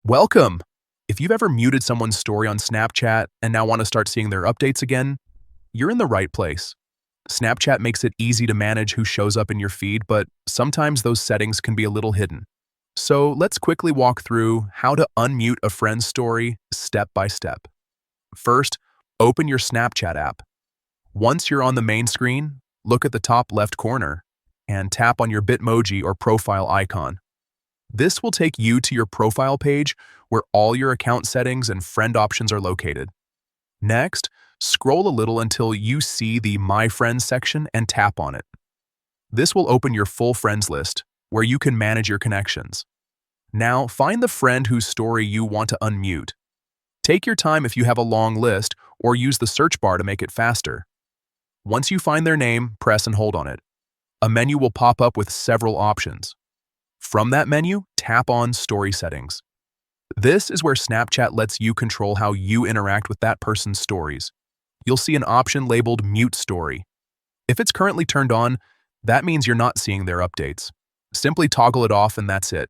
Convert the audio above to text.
Welcome! If you've ever muted someone's story on Snapchat and now want to start seeing their updates again, you're in the right place. Snapchat makes it easy to manage who shows up in your feed, but sometimes those settings can be a little hidden. So let's quickly walk through how to unmute a friend's story step by step. First, open your Snapchat app. Once you're on the main screen, look at the top left corner and tap on your Bitmoji or profile icon. This will take you to your profile page where all your account settings and friend options are located. Next, scroll a little until you see the My Friends section and tap on it. This will open your full friends list, where you can manage your connections. Now, find the friend whose story you want to unmute. Take your time if you have a long list, or use the search bar to make it faster. Once you find their name, press and hold on it. A menu will pop up with several options. From that menu, tap on Story Settings. This is where Snapchat lets you control how you interact with that person's stories. You'll see an option labeled Mute Story. If it's currently turned on, that means you're not seeing their updates. Simply toggle it off and that's it.